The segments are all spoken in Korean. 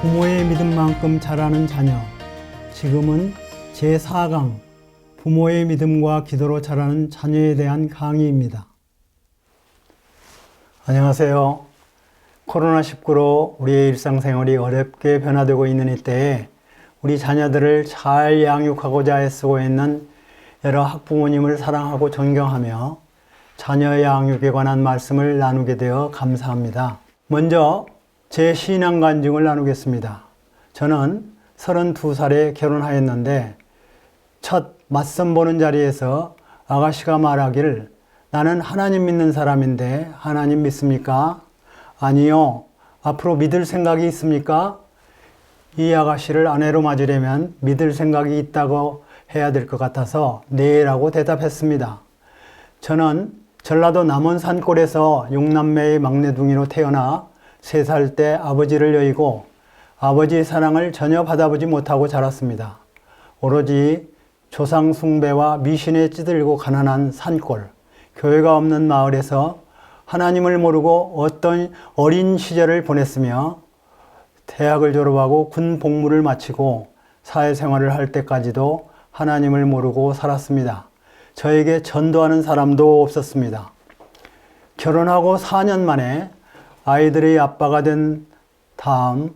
부모의 믿음만큼 자라는 자녀. 지금은 제4강 부모의 믿음과 기도로 자라는 자녀에 대한 강의입니다. 안녕하세요. 코로나19로 우리의 일상생활이 어렵게 변화되고 있는 이때에 우리 자녀들을 잘 양육하고자 애쓰고 있는 여러 학부모님을 사랑하고 존경하며 자녀 양육에 관한 말씀을 나누게 되어 감사합니다. 먼저 제 신앙 간증을 나누겠습니다. 저는 32살에 결혼하였는데 첫 맞선 보는 자리에서 아가씨가 말하기를 나는 하나님 믿는 사람인데 하나님 믿습니까? 아니요. 앞으로 믿을 생각이 있습니까? 이 아가씨를 아내로 맞으려면 믿을 생각이 있다고 해야 될 것 같아서 네 라고 대답했습니다. 저는 전라도 남원 산골에서 6남매의 막내둥이로 태어나 3살 때 아버지를 여의고 아버지의 사랑을 전혀 받아보지 못하고 자랐습니다. 오로지 조상 숭배와 미신에 찌들고 가난한 산골, 교회가 없는 마을에서 하나님을 모르고 어떤 어린 시절을 보냈으며 대학을 졸업하고 군 복무를 마치고 사회생활을 할 때까지도 하나님을 모르고 살았습니다. 저에게 전도하는 사람도 없었습니다. 결혼하고 4년 만에 아이들의 아빠가 된 다음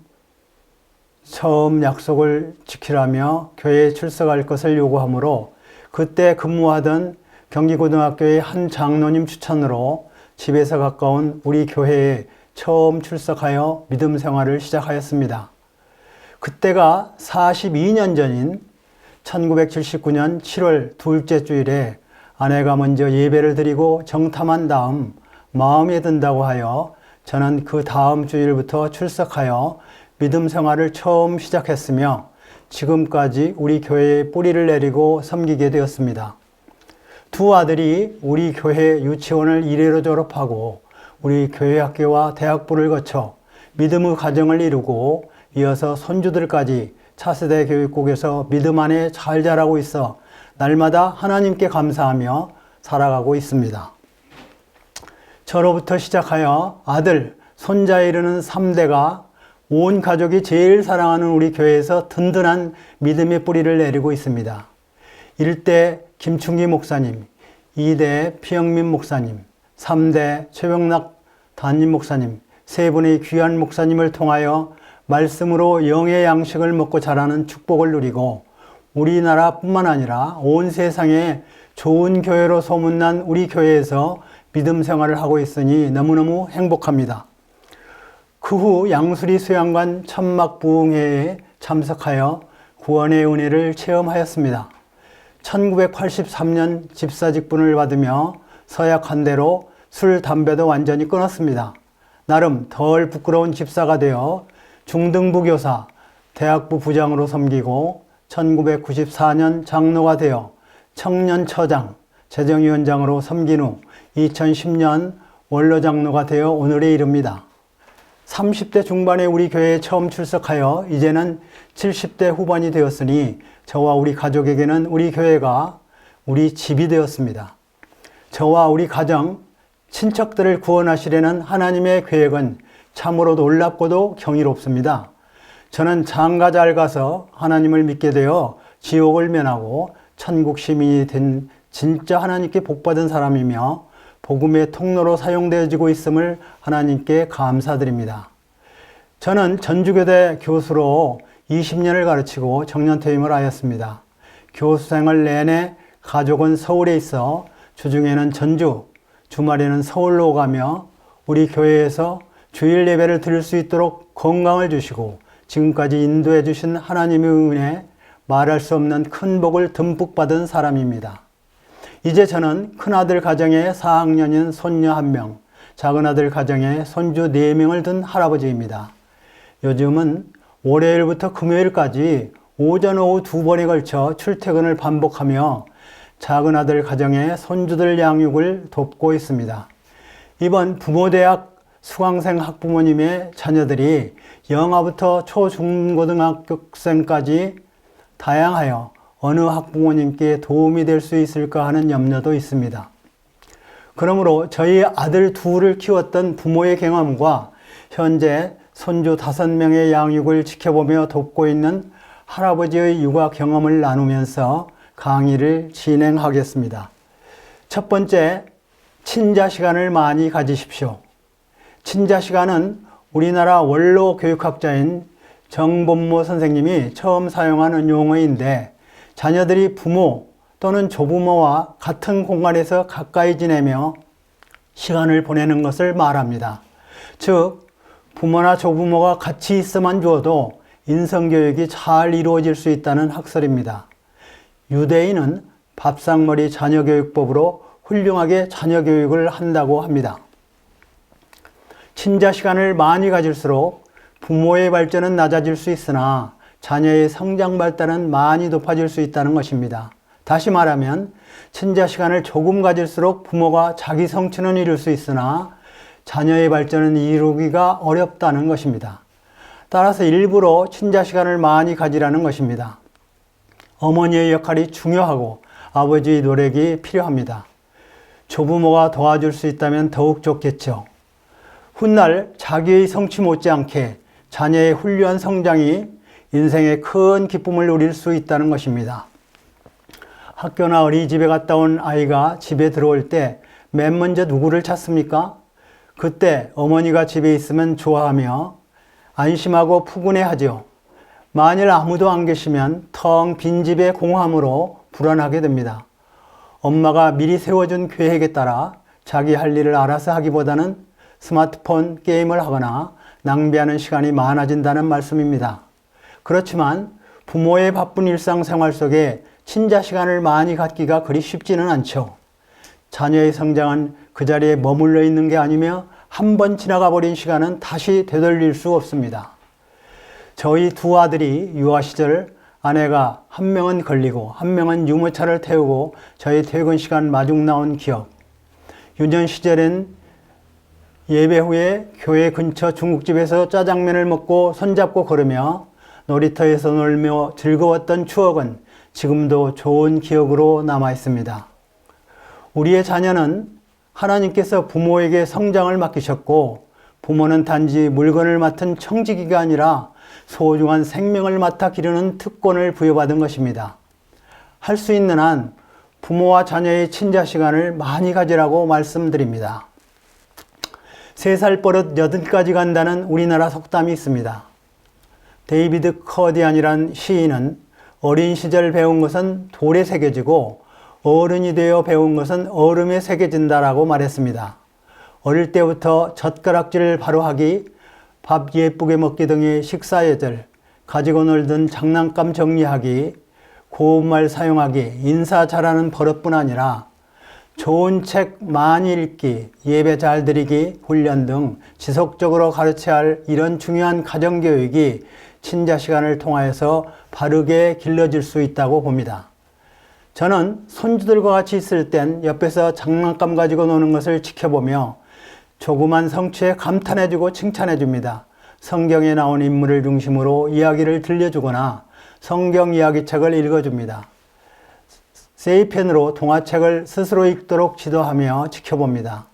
처음 약속을 지키라며 교회에 출석할 것을 요구하므로 그때 근무하던 경기고등학교의 한 장로님 추천으로 집에서 가까운 우리 교회에 처음 출석하여 믿음 생활을 시작하였습니다. 그때가 42년 전인 1979년 7월 둘째 주일에 아내가 먼저 예배를 드리고 정탐한 다음 마음에 든다고 하여 저는 그 다음 주일부터 출석하여 믿음 생활을 처음 시작했으며 지금까지 우리 교회에 뿌리를 내리고 섬기게 되었습니다. 두 아들이 우리 교회 유치원을 이례로 졸업하고 우리 교회 학교와 대학부를 거쳐 믿음의 가정을 이루고 이어서 손주들까지 차세대 교육국에서 믿음 안에 잘 자라고 있어 날마다 하나님께 감사하며 살아가고 있습니다. 저로부터 시작하여 아들, 손자에 이르는 3대가 온 가족이 제일 사랑하는 우리 교회에서 든든한 믿음의 뿌리를 내리고 있습니다. 1대 김충기 목사님, 2대 피영민 목사님, 3대 최병락 담임 목사님, 세 분의 귀한 목사님을 통하여 말씀으로 영의 양식을 먹고 자라는 축복을 누리고 우리나라뿐만 아니라 온 세상에 좋은 교회로 소문난 우리 교회에서 믿음 생활을 하고 있으니 너무너무 행복합니다. 그 후 양수리 수양관 천막부흥회에 참석하여 구원의 은혜를 체험하였습니다. 1983년 집사 직분을 받으며 서약한 대로 술, 담배도 완전히 끊었습니다. 나름 덜 부끄러운 집사가 되어 중등부 교사, 대학부 부장으로 섬기고 1994년 장로가 되어 청년처장, 재정위원장으로 섬긴 후 2010년 원로장로가 되어 오늘에 이릅니다. 30대 중반에 우리 교회에 처음 출석하여 이제는 70대 후반이 되었으니 저와 우리 가족에게는 우리 교회가 우리 집이 되었습니다. 저와 우리 가정, 친척들을 구원하시려는 하나님의 계획은 참으로 놀랍고도 경이롭습니다. 저는 장가 잘 가서 하나님을 믿게 되어 지옥을 면하고 천국 시민이 된 진짜 하나님께 복받은 사람이며 복음의 통로로 사용되어지고 있음을 하나님께 감사드립니다. 저는 전주교대 교수로 20년을 가르치고 정년퇴임을 하였습니다. 교수생활 내내 가족은 서울에 있어 주중에는 전주, 주말에는 서울로 가며 우리 교회에서 주일 예배를 드릴 수 있도록 건강을 주시고 지금까지 인도해 주신 하나님의 은혜, 말할 수 없는 큰 복을 듬뿍 받은 사람입니다. 이제 저는 큰아들 가정에 4학년인 손녀 1명, 작은아들 가정에 손주 4명을 둔 할아버지입니다. 요즘은 월요일부터 금요일까지 오전 오후 2번에 걸쳐 출퇴근을 반복하며 작은아들 가정에 손주들 양육을 돕고 있습니다. 이번 부모대학 수강생 학부모님의 자녀들이 영아부터 초중고등학교생까지 다양하여 어느 학부모님께 도움이 될 수 있을까 하는 염려도 있습니다. 그러므로 저희 아들 둘을 키웠던 부모의 경험과 현재 손주 5명의 양육을 지켜보며 돕고 있는 할아버지의 육아 경험을 나누면서 강의를 진행하겠습니다. 첫 번째, 친자 시간을 많이 가지십시오. 친자 시간은 우리나라 원로 교육학자인 정본모 선생님이 처음 사용하는 용어인데, 자녀들이 부모 또는 조부모와 같은 공간에서 가까이 지내며 시간을 보내는 것을 말합니다. 즉, 부모나 조부모가 같이 있어만 주어도 인성교육이 잘 이루어질 수 있다는 학설입니다. 유대인은 밥상머리 자녀교육법으로 훌륭하게 자녀교육을 한다고 합니다. 친자 시간을 많이 가질수록 부모의 발전은 낮아질 수 있으나 자녀의 성장 발달은 많이 높아질 수 있다는 것입니다. 다시 말하면 친자 시간을 조금 가질수록 부모가 자기 성취는 이룰 수 있으나 자녀의 발전은 이루기가 어렵다는 것입니다. 따라서 일부러 친자 시간을 많이 가지라는 것입니다. 어머니의 역할이 중요하고 아버지의 노력이 필요합니다. 조부모가 도와줄 수 있다면 더욱 좋겠죠. 훗날 자기의 성취 못지않게 자녀의 훌륭한 성장이 인생의 큰 기쁨을 누릴 수 있다는 것입니다. 학교나 어린이집에 갔다 온 아이가 집에 들어올 때 맨 먼저 누구를 찾습니까? 그때 어머니가 집에 있으면 좋아하며 안심하고 푸근해하죠. 만일 아무도 안 계시면 텅 빈 집의 공허함으로 불안하게 됩니다. 엄마가 미리 세워준 계획에 따라 자기 할 일을 알아서 하기보다는 스마트폰 게임을 하거나 낭비하는 시간이 많아진다는 말씀입니다. 그렇지만 부모의 바쁜 일상생활 속에 친자 시간을 많이 갖기가 그리 쉽지는 않죠. 자녀의 성장은 그 자리에 머물러 있는 게 아니며 한 번 지나가 버린 시간은 다시 되돌릴 수 없습니다. 저희 두 아들이 유아 시절 아내가 한 명은 걸리고 한 명은 유모차를 태우고 저희 퇴근 시간 마중 나온 기억. 유년 시절엔 예배 후에 교회 근처 중국집에서 짜장면을 먹고 손잡고 걸으며 놀이터에서 놀며 즐거웠던 추억은 지금도 좋은 기억으로 남아 있습니다. 우리의 자녀는 하나님께서 부모에게 성장을 맡기셨고 부모는 단지 물건을 맡은 청지기가 아니라 소중한 생명을 맡아 기르는 특권을 부여받은 것입니다. 할 수 있는 한 부모와 자녀의 친자 시간을 많이 가지라고 말씀드립니다. 3살 버릇 80까지 간다는 우리나라 속담이 있습니다. 데이비드 커디안이란 시인은 어린 시절 배운 것은 돌에 새겨지고 어른이 되어 배운 것은 얼음에 새겨진다라고 말했습니다. 어릴 때부터 젓가락질 바로 하기, 밥 예쁘게 먹기 등의 식사 예절, 가지고 놀던 장난감 정리하기, 고운말 사용하기, 인사 잘하는 버릇뿐 아니라 좋은 책 많이 읽기, 예배 잘 드리기, 훈련 등 지속적으로 가르쳐야 할 이런 중요한 가정교육이 친자 시간을 통하여서 바르게 길러질 수 있다고 봅니다. 저는 손주들과 같이 있을 땐 옆에서 장난감 가지고 노는 것을 지켜보며 조그만 성취에 감탄해주고 칭찬해줍니다. 성경에 나온 인물을 중심으로 이야기를 들려주거나 성경 이야기책을 읽어줍니다. 세이펜으로 동화책을 스스로 읽도록 지도하며 지켜봅니다.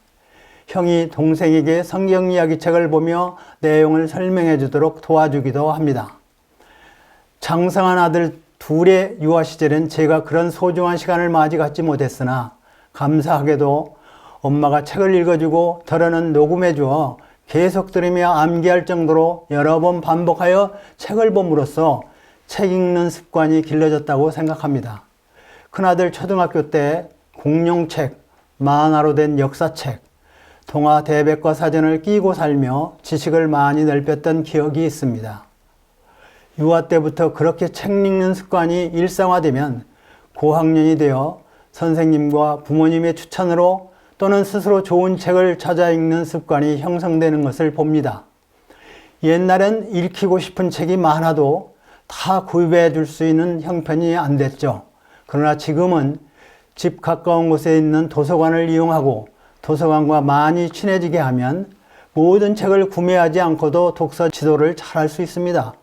형이 동생에게 성경 이야기책을 보며 내용을 설명해 주도록 도와주기도 합니다. 장성한 아들 둘의 유아 시절엔 제가 그런 소중한 시간을 맞이 갖지 못했으나 감사하게도 엄마가 책을 읽어주고 덜어는 녹음해 주어 계속 들으며 암기할 정도로 여러 번 반복하여 책을 봄으로써 책 읽는 습관이 길러졌다고 생각합니다. 큰아들 초등학교 때 공룡책, 만화로 된 역사책, 동화 대백과 사전을 끼고 살며 지식을 많이 넓혔던 기억이 있습니다. 유아 때부터 그렇게 책 읽는 습관이 일상화되면 고학년이 되어 선생님과 부모님의 추천으로 또는 스스로 좋은 책을 찾아 읽는 습관이 형성되는 것을 봅니다. 옛날엔 읽히고 싶은 책이 많아도 다 구입해 줄 수 있는 형편이 안 됐죠. 그러나 지금은 집 가까운 곳에 있는 도서관을 이용하고 도서관과 많이 친해지게 하면 모든 책을 구매하지 않고도 독서 지도를 잘 할 수 있습니다.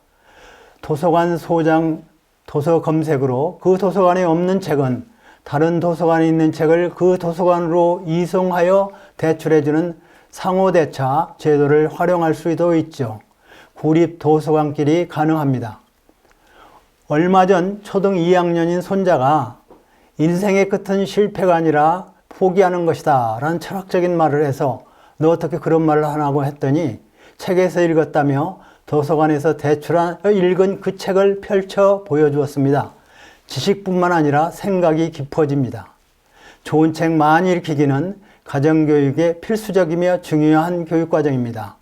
도서관 소장 도서 검색으로 그 도서관에 없는 책은 다른 도서관에 있는 책을 그 도서관으로 이송하여 대출해주는 상호대차 제도를 활용할 수도 있죠. 구립 도서관길이 가능합니다. 얼마 전 초등 2학년인 손자가 인생의 끝은 실패가 아니라 포기하는 것이다 라는 철학적인 말을 해서 너 어떻게 그런 말을 하냐고 했더니 책에서 읽었다며 도서관에서 대출 읽은 그 책을 펼쳐 보여주었습니다. 지식뿐만 아니라 생각이 깊어집니다. 좋은 책 많이 읽히기는 가정교육의 필수적이며 중요한 교육과정입니다.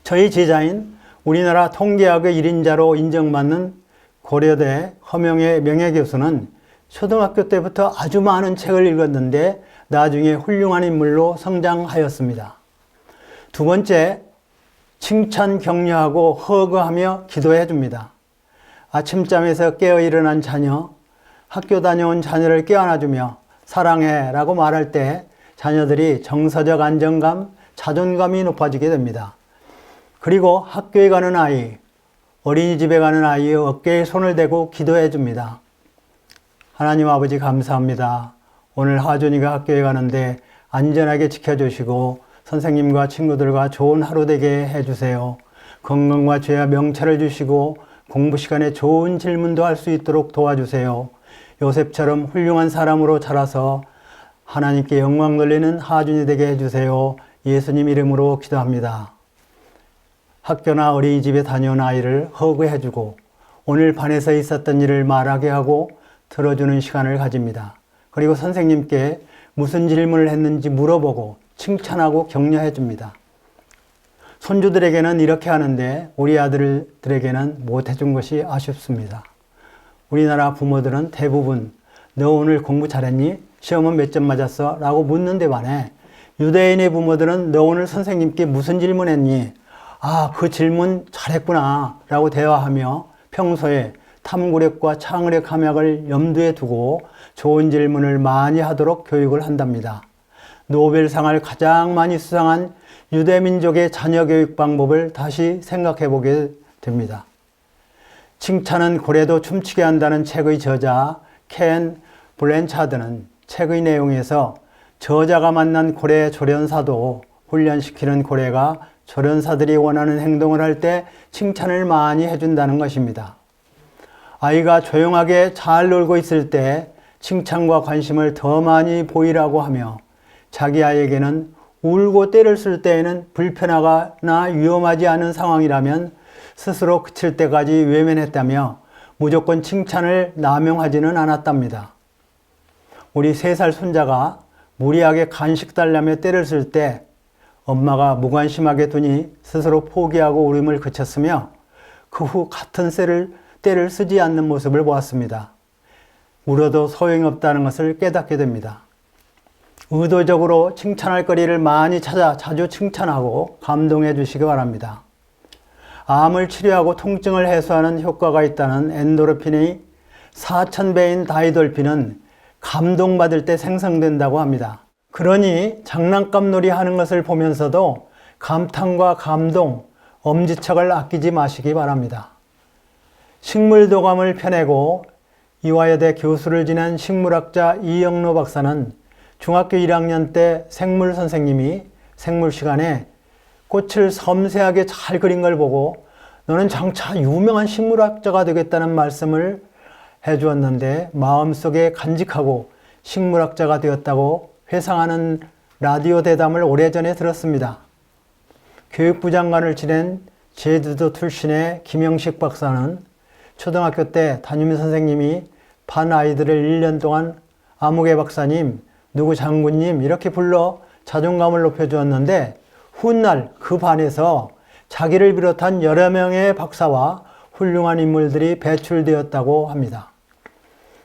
저희 제자인 우리나라 통계학의 1인자로 인정받는 고려대 허명의 명예교수는 초등학교 때부터 아주 많은 책을 읽었는데 나중에 훌륭한 인물로 성장하였습니다. 두 번째, 칭찬, 격려하고 허그하며 기도해 줍니다. 아침잠에서 깨어 일어난 자녀, 학교 다녀온 자녀를 깨어나주며 사랑해 라고 말할 때 자녀들이 정서적 안정감, 자존감이 높아지게 됩니다. 그리고 학교에 가는 아이, 어린이집에 가는 아이의 어깨에 손을 대고 기도해 줍니다. 하나님 아버지 감사합니다. 오늘 하준이가 학교에 가는데 안전하게 지켜주시고 선생님과 친구들과 좋은 하루 되게 해주세요. 건강과 죄와 명철을 주시고 공부 시간에 좋은 질문도 할 수 있도록 도와주세요. 요셉처럼 훌륭한 사람으로 자라서 하나님께 영광 돌리는 하준이 되게 해주세요. 예수님 이름으로 기도합니다. 학교나 어린이집에 다녀온 아이를 허그해주고 오늘 반에서 있었던 일을 말하게 하고 들어주는 시간을 가집니다. 그리고 선생님께 무슨 질문을 했는지 물어보고 칭찬하고 격려해 줍니다. 손주들에게는 이렇게 하는데 우리 아들들에게는 못해준 것이 아쉽습니다. 우리나라 부모들은 대부분 너 오늘 공부 잘했니? 시험은 몇 점 맞았어? 라고 묻는 데 반해 유대인의 부모들은 너 오늘 선생님께 무슨 질문했니? 아, 그 질문 잘했구나 라고 대화하며 평소에 탐구력과 창의력 함약을 염두에 두고 좋은 질문을 많이 하도록 교육을 한답니다. 노벨상을 가장 많이 수상한 유대민족의 자녀 교육 방법을 다시 생각해 보게 됩니다. 칭찬은 고래도 춤추게 한다는 책의 저자 켄 블랜차드는 책의 내용에서 저자가 만난 고래 조련사도 훈련시키는 고래가 조련사들이 원하는 행동을 할 때 칭찬을 많이 해준다는 것입니다. 아이가 조용하게 잘 놀고 있을 때 칭찬과 관심을 더 많이 보이라고 하며 자기 아이에게는 울고 때를 쓸 때에는 불편하거나 위험하지 않은 상황이라면 스스로 그칠 때까지 외면했다며 무조건 칭찬을 남용하지는 않았답니다. 우리 3살 손자가 무리하게 간식 달라며 때를 쓸 때 엄마가 무관심하게 두니 스스로 포기하고 울음을 그쳤으며 그 후 같은 때를 쓰지 않는 모습을 보았습니다. 울어도 소용없다는 것을 깨닫게 됩니다. 의도적으로 칭찬할 거리를 많이 찾아 자주 칭찬하고 감동해 주시기 바랍니다. 암을 치료하고 통증을 해소하는 효과가 있다는 엔도르핀의 4000배인 다이돌핀은 감동받을 때 생성된다고 합니다. 그러니 장난감 놀이 하는 것을 보면서도 감탄과 감동, 엄지척을 아끼지 마시기 바랍니다. 식물도감을 펴내고 이화여대 교수를 지낸 식물학자 이영로 박사는 중학교 1학년 때 생물 선생님이 생물 시간에 꽃을 섬세하게 잘 그린 걸 보고 너는 장차 유명한 식물학자가 되겠다는 말씀을 해주었는데 마음속에 간직하고 식물학자가 되었다고 회상하는 라디오 대담을 오래전에 들었습니다. 교육부 장관을 지낸 제주도 출신의 김영식 박사는 초등학교 때 담임 선생님이 반 아이들을 1년 동안 아무개 박사님, 누구 장군님 이렇게 불러 자존감을 높여주었는데 훗날 그 반에서 자기를 비롯한 여러 명의 박사와 훌륭한 인물들이 배출되었다고 합니다.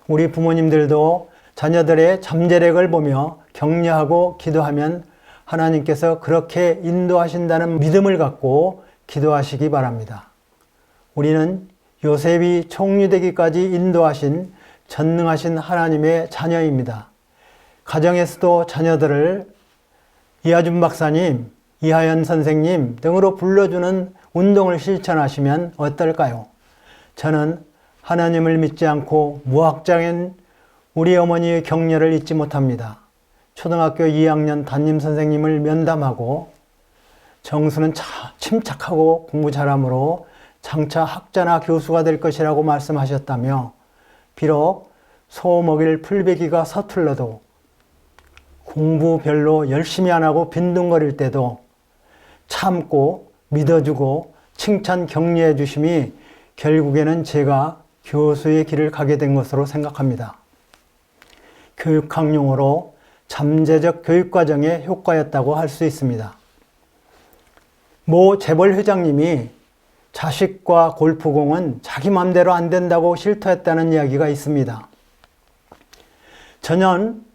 우리 부모님들도 자녀들의 잠재력을 보며 격려하고 기도하면 하나님께서 그렇게 인도하신다는 믿음을 갖고 기도하시기 바랍니다. 우리는 요셉이 총리되기까지 인도하신 전능하신 하나님의 자녀입니다. 가정에서도 자녀들을 이하준 박사님, 이하연 선생님 등으로 불러주는 운동을 실천하시면 어떨까요? 저는 하나님을 믿지 않고 무학자인 우리 어머니의 격려를 잊지 못합니다. 초등학교 2학년 담임 선생님을 면담하고 정수는 침착하고 공부 잘하므로 장차 학자나 교수가 될 것이라고 말씀하셨다며, 비록 소 먹일 풀베기가 서툴러도 공부 별로 열심히 안 하고 빈둥거릴 때도 참고 믿어주고 칭찬 격려해 주심이 결국에는 제가 교수의 길을 가게 된 것으로 생각합니다. 교육학용어로 잠재적 교육과정의 효과였다고 할 수 있습니다. 모 재벌 회장님이 자식과 골프공은 자기 맘대로 안 된다고 실토했다는 이야기가 있습니다. 저는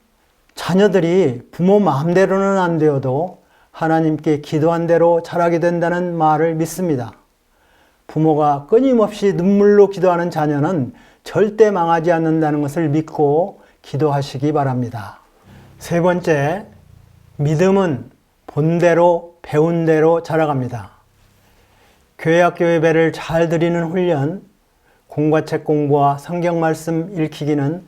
자녀들이 부모 마음대로는 안 되어도 하나님께 기도한 대로 자라게 된다는 말을 믿습니다. 부모가 끊임없이 눈물로 기도하는 자녀는 절대 망하지 않는다는 것을 믿고 기도하시기 바랍니다. 세 번째, 믿음은 본대로 배운 대로 자라갑니다. 교회학교 예배를 잘 드리는 훈련, 공과책 공부와 성경 말씀 읽히기는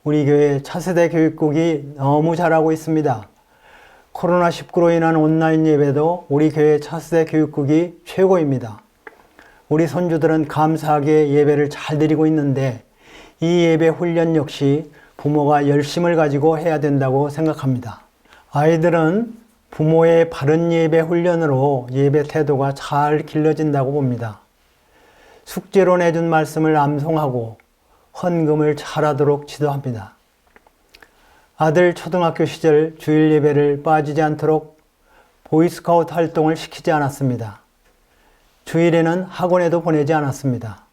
우리 교회 차세대 교육국이 너무 잘하고 있습니다. 코로나19로 인한 온라인 예배도 우리 교회 차세대 교육국이 최고입니다. 우리 손주들은 감사하게 예배를 잘 드리고 있는데 이 예배 훈련 역시 부모가 열심을 가지고 해야 된다고 생각합니다. 아이들은 부모의 바른 예배 훈련으로 예배 태도가 잘 길러진다고 봅니다. 숙제로 내준 말씀을 암송하고 헌금을 잘하도록 지도합니다. 아들 초등학교 시절 주일 예배를 빠지지 않도록 보이스카우트 활동을 시키지 않았습니다. 주일에는 학원에도 보내지 않았습니다.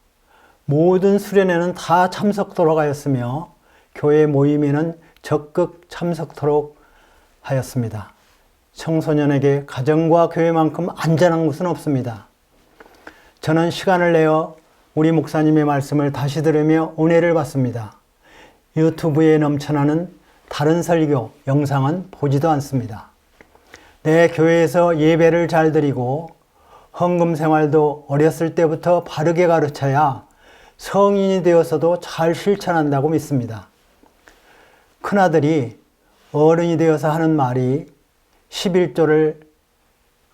모든 수련회는 다 참석토록 하였으며 교회 모임에는 적극 참석토록 하였습니다. 청소년에게 가정과 교회만큼 안전한 곳은 없습니다. 저는 시간을 내어 우리 목사님의 말씀을 다시 들으며 은혜를 받습니다. 유튜브에 넘쳐나는 다른 설교 영상은 보지도 않습니다. 내 교회에서 예배를 잘 드리고 헌금 생활도 어렸을 때부터 바르게 가르쳐야 성인이 되어서도 잘 실천한다고 믿습니다. 큰아들이 어른이 되어서 하는 말이 11조를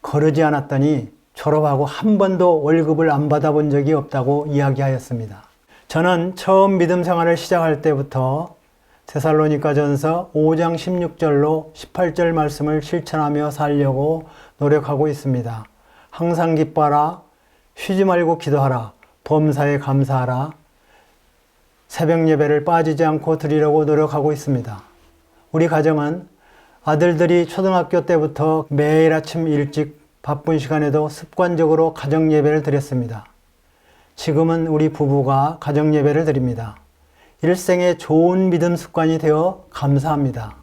거르지 않았더니 졸업하고 한 번도 월급을 안 받아본 적이 없다고 이야기하였습니다. 저는 처음 믿음 생활을 시작할 때부터 데살로니가전서 5장 16절로 18절 말씀을 실천하며 살려고 노력하고 있습니다. 항상 기뻐하라, 쉬지 말고 기도하라, 범사에 감사하라, 새벽 예배를 빠지지 않고 드리려고 노력하고 있습니다. 우리 가정은 아들들이 초등학교 때부터 매일 아침 일찍 바쁜 시간에도 습관적으로 가정 예배를 드렸습니다. 지금은 우리 부부가 가정 예배를 드립니다. 일생의 좋은 믿음 습관이 되어 감사합니다.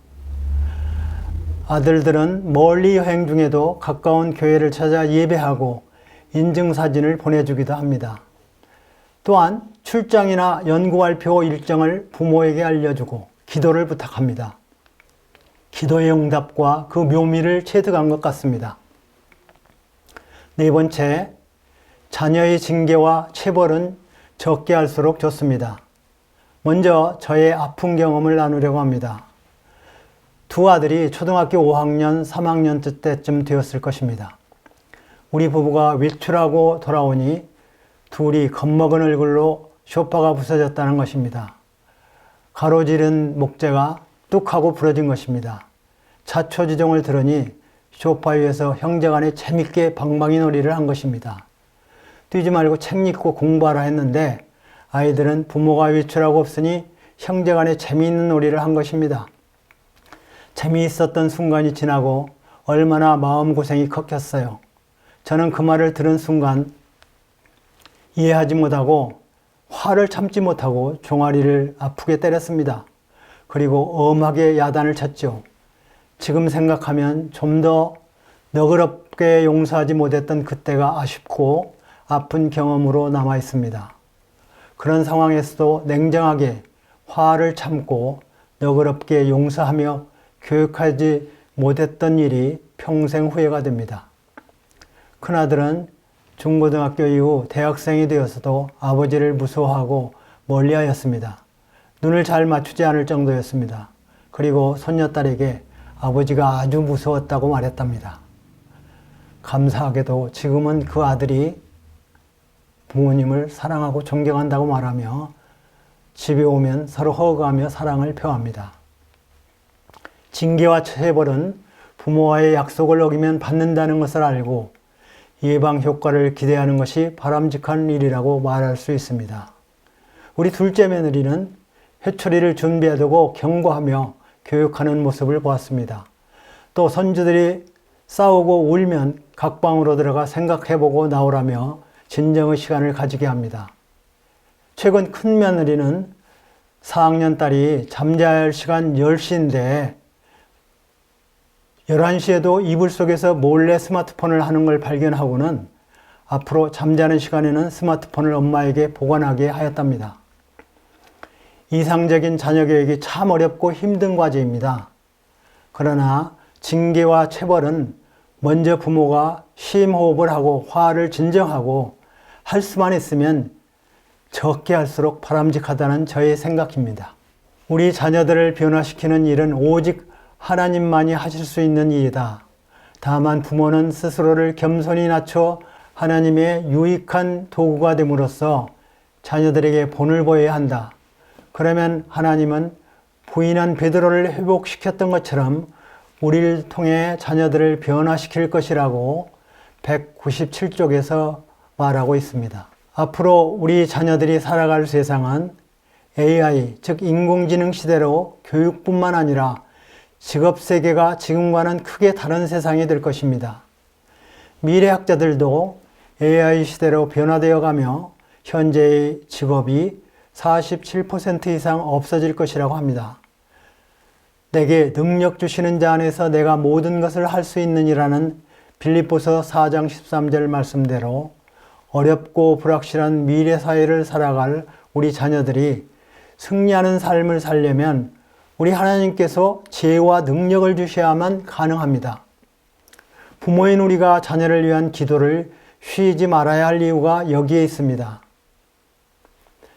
아들들은 멀리 여행 중에도 가까운 교회를 찾아 예배하고 인증사진을 보내주기도 합니다. 또한 출장이나 연구발표 일정을 부모에게 알려주고 기도를 부탁합니다. 기도의 응답과 그 묘미를 체득한 것 같습니다. 네 번째, 자녀의 징계와 체벌은 적게 할수록 좋습니다. 먼저 저의 아픈 경험을 나누려고 합니다. 두 아들이 초등학교 5학년, 3학년 때쯤 되었을 것입니다. 우리 부부가 외출하고 돌아오니 둘이 겁먹은 얼굴로 소파가 부서졌다는 것입니다. 가로지른 목재가 뚝 하고 부러진 것입니다. 자초지종을 들으니 소파 위에서 형제간에 재밌게 방망이 놀이를 한 것입니다. 뛰지 말고 책 읽고 공부하라 했는데 아이들은 부모가 외출하고 없으니 형제간에 재미있는 놀이를 한 것입니다. 재미있었던 순간이 지나고 얼마나 마음고생이 컸겠어요. 저는 그 말을 들은 순간 이해하지 못하고 화를 참지 못하고 종아리를 아프게 때렸습니다. 그리고 엄하게 야단을 쳤죠. 지금 생각하면 좀 더 너그럽게 용서하지 못했던 그때가 아쉽고 아픈 경험으로 남아 있습니다. 그런 상황에서도 냉정하게 화를 참고 너그럽게 용서하며 교육하지 못했던 일이 평생 후회가 됩니다. 큰아들은 중고등학교 이후 대학생이 되어서도 아버지를 무서워하고 멀리하였습니다. 눈을 잘 맞추지 않을 정도였습니다. 그리고 손녀딸에게 아버지가 아주 무서웠다고 말했답니다. 감사하게도 지금은 그 아들이 부모님을 사랑하고 존경한다고 말하며 집에 오면 서로 허그하며 사랑을 표합니다. 징계와 체벌은 부모와의 약속을 어기면 받는다는 것을 알고 예방 효과를 기대하는 것이 바람직한 일이라고 말할 수 있습니다. 우리 둘째 며느리는 회초리를 준비해두고 경고하며 교육하는 모습을 보았습니다. 또 손주들이 싸우고 울면 각 방으로 들어가 생각해보고 나오라며 진정의 시간을 가지게 합니다. 최근 큰 며느리는 4학년 딸이 잠자야 할 시간 10시인데 11시에도 이불 속에서 몰래 스마트폰을 하는 걸 발견하고는 앞으로 잠자는 시간에는 스마트폰을 엄마에게 보관하게 하였답니다. 이상적인 자녀 교육이 참 어렵고 힘든 과제입니다. 그러나 징계와 체벌은 먼저 부모가 심호흡을 하고 화를 진정하고 할 수만 있으면 적게 할수록 바람직하다는 저의 생각입니다. 우리 자녀들을 변화시키는 일은 오직 하나님만이 하실 수 있는 일이다. 다만 부모는 스스로를 겸손히 낮춰 하나님의 유익한 도구가 됨으로써 자녀들에게 본을 보여야 한다. 그러면 하나님은 부인한 베드로를 회복시켰던 것처럼 우리를 통해 자녀들을 변화시킬 것이라고 197쪽에서 말하고 있습니다. 앞으로 우리 자녀들이 살아갈 세상은 AI, 즉 인공지능 시대로 교육뿐만 아니라 직업 세계가 지금과는 크게 다른 세상이 될 것입니다. 미래학자들도 AI 시대로 변화되어 가며 현재의 직업이 47% 이상 없어질 것이라고 합니다. 내게 능력 주시는 자 안에서 내가 모든 것을 할 수 있느니라는 빌립보서 4장 13절 말씀대로 어렵고 불확실한 미래 사회를 살아갈 우리 자녀들이 승리하는 삶을 살려면 우리 하나님께서 지혜와 능력을 주셔야만 가능합니다. 부모인 우리가 자녀를 위한 기도를 쉬지 말아야 할 이유가 여기에 있습니다.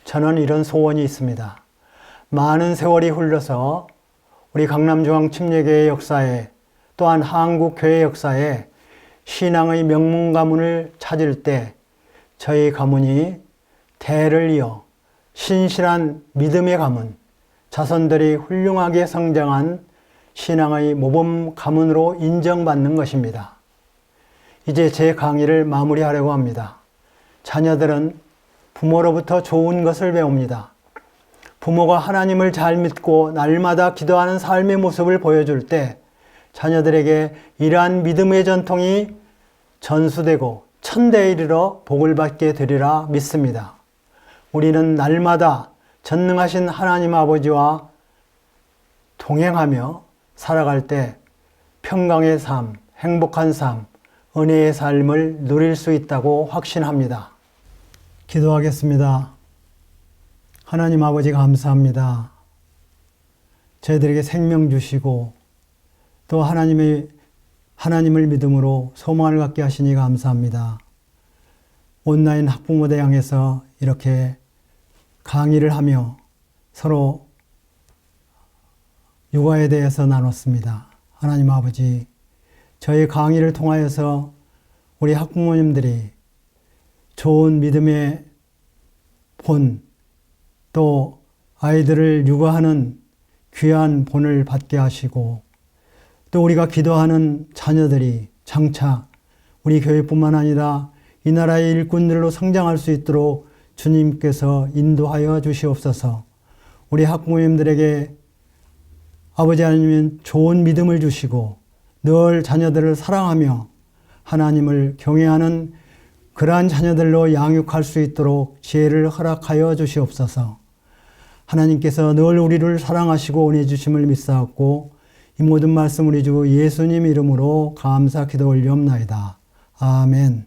저는 이런 소원이 있습니다. 많은 세월이 흘러서 우리 강남중앙침례교회 역사에 또한 한국교회 역사에 신앙의 명문 가문을 찾을 때 저희 가문이 대를 이어 신실한 믿음의 가문, 자손들이 훌륭하게 성장한 신앙의 모범 가문으로 인정받는 것입니다. 이제 제 강의를 마무리하려고 합니다. 자녀들은 부모로부터 좋은 것을 배웁니다. 부모가 하나님을 잘 믿고 날마다 기도하는 삶의 모습을 보여줄 때 자녀들에게 이러한 믿음의 전통이 전수되고 천대에 이르러 복을 받게 되리라 믿습니다. 우리는 날마다 전능하신 하나님 아버지와 동행하며 살아갈 때 평강의 삶, 행복한 삶, 은혜의 삶을 누릴 수 있다고 확신합니다. 기도하겠습니다. 하나님 아버지 감사합니다. 저희들에게 생명 주시고 또 하나님을 믿음으로 소망을 갖게 하시니 감사합니다. 온라인 학부모대 향해서 이렇게 강의를 하며 서로 육아에 대해서 나눴습니다. 하나님 아버지, 저희 강의를 통하여서 우리 학부모님들이 좋은 믿음의 본, 또 아이들을 육아하는 귀한 본을 받게 하시고 또 우리가 기도하는 자녀들이 장차 우리 교회뿐만 아니라 이 나라의 일꾼들로 성장할 수 있도록 주님께서 인도하여 주시옵소서. 우리 학부모님들에게 아버지 하나님은 좋은 믿음을 주시고 늘 자녀들을 사랑하며 하나님을 경외하는 그러한 자녀들로 양육할 수 있도록 지혜를 허락하여 주시옵소서. 하나님께서 늘 우리를 사랑하시고 은혜 주심을 믿사옵고 이 모든 말씀 우리 주 예수님 이름으로 감사 기도 올리옵나이다. 아멘.